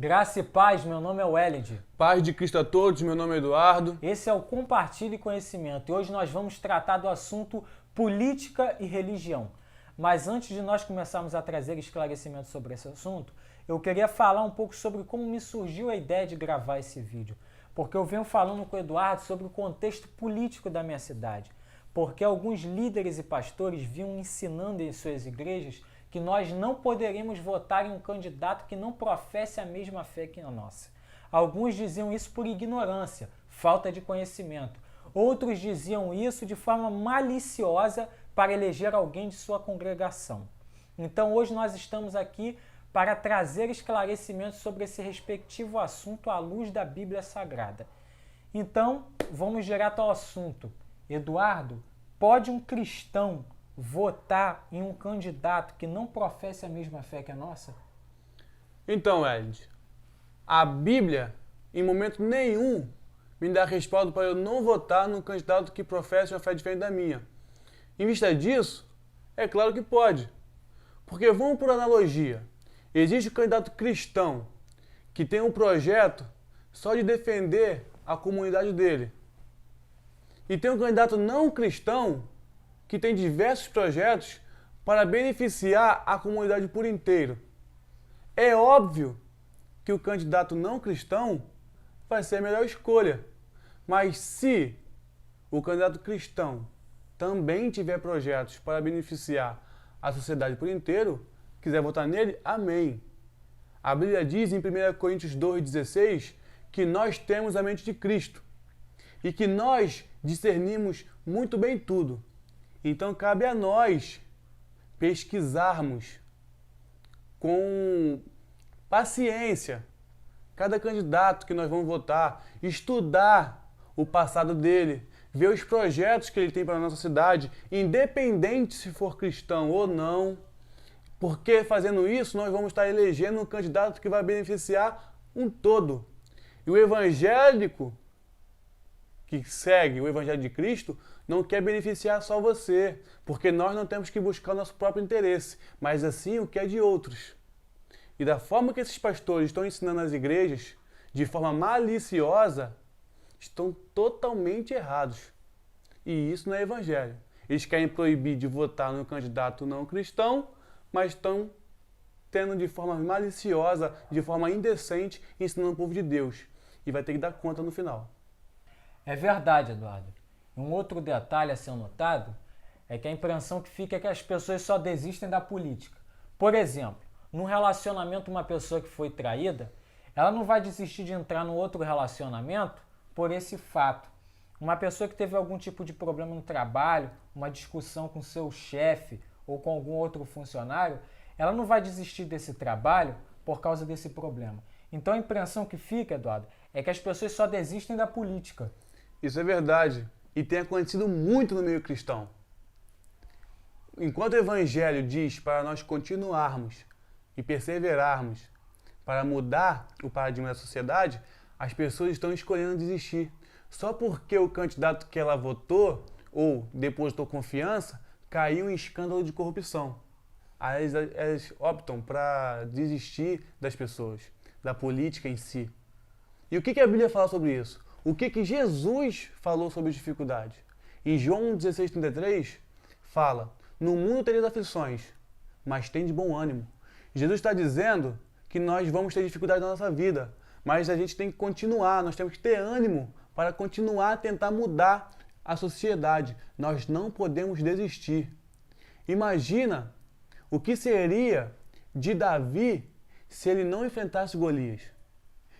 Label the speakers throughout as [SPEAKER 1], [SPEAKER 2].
[SPEAKER 1] Graça e paz, meu nome é Wellington.
[SPEAKER 2] Paz de Cristo a todos, meu nome é Eduardo.
[SPEAKER 1] Esse é o Compartilhe Conhecimento e hoje nós vamos tratar do assunto política e religião. Mas antes de nós começarmos a trazer esclarecimentos sobre esse assunto, eu queria falar um pouco sobre como me surgiu a ideia de gravar esse vídeo. Porque eu venho falando com o Eduardo sobre o contexto político da minha cidade. Porque alguns líderes e pastores vinham ensinando em suas igrejas que nós não poderíamos votar em um candidato que não professe a mesma fé que a nossa. Alguns diziam isso por ignorância, falta de conhecimento. Outros diziam isso de forma maliciosa para eleger alguém de sua congregação. Então hoje nós estamos aqui para trazer esclarecimentos sobre esse respectivo assunto à luz da Bíblia Sagrada. Então, vamos direto ao assunto. Eduardo, pode um cristão votar em um candidato que não professe a mesma fé que a nossa?
[SPEAKER 2] Então, Ed, a Bíblia, em momento nenhum, me dá respaldo para eu não votar num candidato que professe uma fé diferente da minha. Em vista disso, é claro que pode. Porque vamos por analogia. Existe um candidato cristão que tem um projeto só de defender a comunidade dele. E tem um candidato não cristão que tem diversos projetos para beneficiar a comunidade por inteiro. É óbvio que o candidato não cristão vai ser a melhor escolha. Mas se o candidato cristão também tiver projetos para beneficiar a sociedade por inteiro, quiser votar nele, amém. A Bíblia diz em 1 Coríntios 2,16 que nós temos a mente de Cristo e que nós discernimos muito bem tudo. Então cabe a nós pesquisarmos com paciência cada candidato que nós vamos votar, estudar o passado dele, ver os projetos que ele tem para a nossa cidade, independente se for cristão ou não, porque fazendo isso nós vamos estar elegendo um candidato que vai beneficiar um todo. E o evangélico que segue o Evangelho de Cristo não quer beneficiar só você, porque nós não temos que buscar o nosso próprio interesse, mas assim o que é de outros. E da forma que esses pastores estão ensinando as igrejas, de forma maliciosa, estão totalmente errados. E isso não é evangelho. Eles querem proibir de votar no candidato não cristão, mas estão tendo de forma maliciosa, de forma indecente, ensinando o povo de Deus. E vai ter que dar conta no final.
[SPEAKER 1] É verdade, Eduardo. Um outro detalhe a ser notado é que a impressão que fica é que as pessoas só desistem da política. Por exemplo, num relacionamento, uma pessoa que foi traída, ela não vai desistir de entrar no outro relacionamento por esse fato. Uma pessoa que teve algum tipo de problema no trabalho, uma discussão com seu chefe ou com algum outro funcionário, ela não vai desistir desse trabalho por causa desse problema. Então a impressão que fica, Eduardo, é que as pessoas só desistem da política.
[SPEAKER 2] Isso é verdade. E tem acontecido muito no meio cristão. Enquanto o Evangelho diz para nós continuarmos e perseverarmos para mudar o paradigma da sociedade, as pessoas estão escolhendo desistir. Só porque o candidato que ela votou ou depositou confiança caiu em escândalo de corrupção. Aí elas optam para desistir das pessoas, da política em si. E o que a Bíblia fala sobre isso? O que Jesus falou sobre dificuldades? Em João 16,33 fala: no mundo tereis aflições, mas tem de bom ânimo. Jesus está dizendo que nós vamos ter dificuldades na nossa vida, mas a gente tem que continuar, nós temos que ter ânimo para continuar a tentar mudar a sociedade. Nós não podemos desistir. Imagina o que seria de Davi se ele não enfrentasse Golias.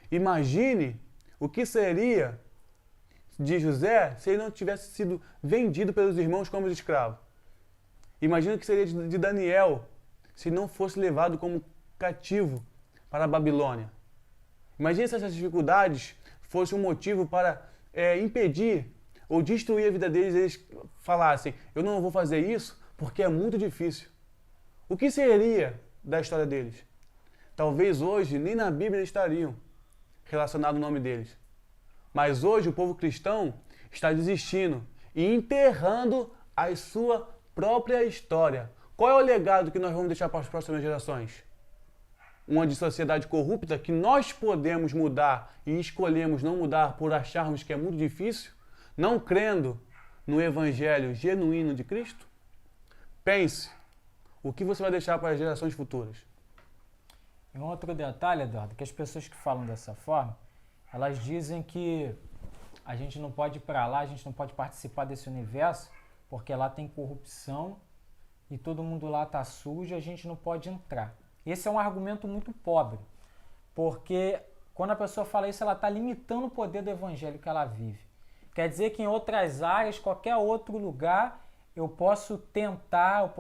[SPEAKER 2] Imagine o que seria de José se ele não tivesse sido vendido pelos irmãos como escravo. Imagina o que seria de Daniel se não fosse levado como cativo para a Babilônia. Imagina se essas dificuldades fossem um motivo para impedir ou destruir a vida deles, eles falassem: eu não vou fazer isso porque é muito difícil. O que seria da história deles? Talvez hoje nem na Bíblia estariam relacionado o nome deles. Mas hoje o povo cristão está desistindo e enterrando a sua própria história. Qual é o legado que nós vamos deixar para as próximas gerações? uma de sociedade corrupta que nós podemos mudar e escolhemos não mudar por acharmos que é muito difícil, não crendo no evangelho genuíno de Cristo? Pense, o que você vai deixar para as gerações futuras?
[SPEAKER 1] E um outro detalhe, Eduardo, que as pessoas que falam dessa forma, elas dizem que a gente não pode ir para lá, a gente não pode participar desse universo, porque lá tem corrupção e todo mundo lá está sujo, a gente não pode entrar. Esse é um argumento muito pobre, porque quando a pessoa fala isso, ela está limitando o poder do evangelho que ela vive. Quer dizer que em outras áreas, qualquer outro lugar, eu posso tentar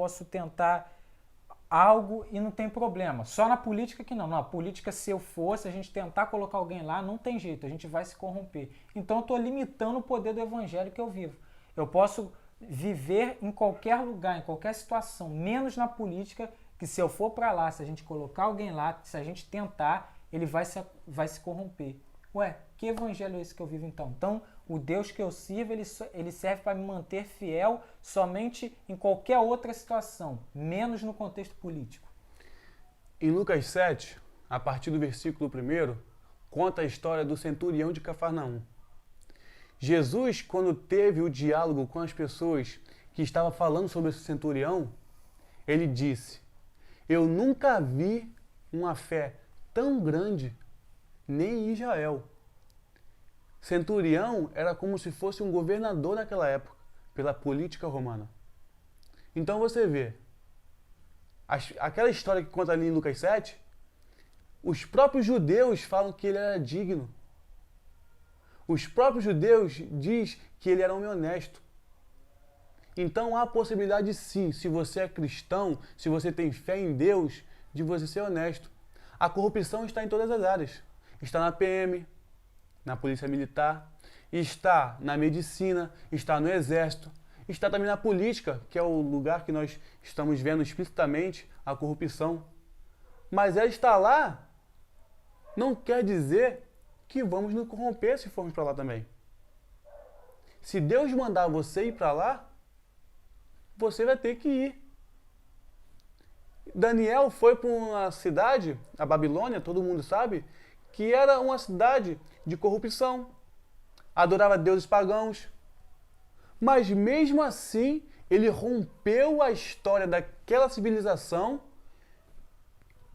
[SPEAKER 1] algo e não tem problema. Só na política que não. Na política, se eu fosse, a gente tentar colocar alguém lá, não tem jeito, a gente vai se corromper. Então eu estou limitando o poder do evangelho que eu vivo. Eu posso viver em qualquer lugar, em qualquer situação, menos na política, que se eu for para lá, se a gente colocar alguém lá, se a gente tentar, ele vai se corromper. Ué, que evangelho é esse que eu vivo então? Então, o Deus que eu sirvo, ele serve para me manter fiel somente em qualquer outra situação, menos no contexto político.
[SPEAKER 2] Em Lucas 7, a partir do versículo 1, conta a história do centurião de Cafarnaum. Jesus, quando teve o diálogo com as pessoas que estavam falando sobre esse centurião, ele disse: eu nunca vi uma fé tão grande, nem em Israel. Centurião era como se fosse um governador naquela época, pela política romana. Então você vê, aquela história que conta ali em Lucas 7, os próprios judeus falam que ele era digno. Os próprios judeus dizem que ele era um homem honesto. Então há a possibilidade sim, se você é cristão, se você tem fé em Deus, de você ser honesto. A corrupção está em todas as áreas. Está na PM, na Polícia Militar, está na medicina, está no Exército, está também na política, que é o lugar que nós estamos vendo explicitamente a corrupção. Mas ela está lá, não quer dizer que vamos nos corromper se formos para lá também. Se Deus mandar você ir para lá, você vai ter que ir. Daniel foi para uma cidade, a Babilônia, todo mundo sabe, que era uma cidade de corrupção. Adorava deuses pagãos. Mas mesmo assim, ele rompeu a história daquela civilização.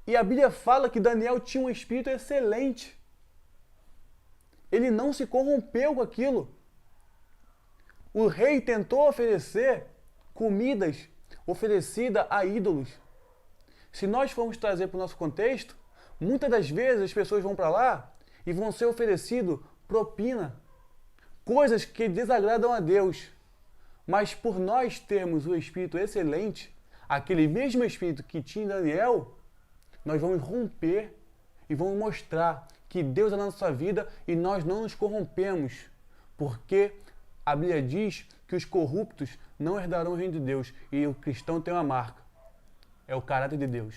[SPEAKER 2] E a Bíblia fala que Daniel tinha um espírito excelente. Ele não se corrompeu com aquilo. O rei tentou oferecer comidas oferecidas a ídolos. Se nós formos trazer para o nosso contexto, muitas das vezes as pessoas vão para lá e vão ser oferecido propina, coisas que desagradam a Deus. Mas por nós termos o espírito excelente, aquele mesmo espírito que tinha em Daniel, nós vamos romper e vamos mostrar que Deus é na nossa vida e nós não nos corrompemos, porque a Bíblia diz que os corruptos não herdarão o reino de Deus e o cristão tem uma marca, é o caráter de Deus.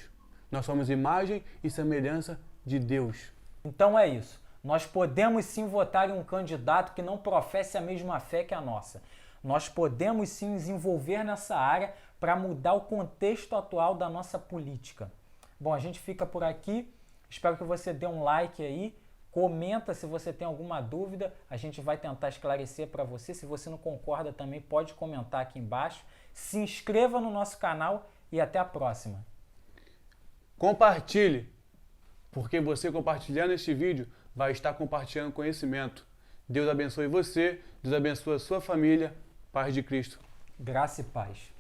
[SPEAKER 2] Nós somos imagem e semelhança de Deus.
[SPEAKER 1] Então é isso. Nós podemos sim votar em um candidato que não professe a mesma fé que a nossa. Nós podemos sim nos envolver nessa área para mudar o contexto atual da nossa política. Bom, a gente fica por aqui. Espero que você dê um like aí. Comenta se você tem alguma dúvida. A gente vai tentar esclarecer para você. Se você não concorda também, pode comentar aqui embaixo. Se inscreva no nosso canal e até a próxima.
[SPEAKER 2] Compartilhe, porque você compartilhando este vídeo vai estar compartilhando conhecimento. Deus abençoe você, Deus abençoe a sua família. Paz de Cristo.
[SPEAKER 1] Graça e paz.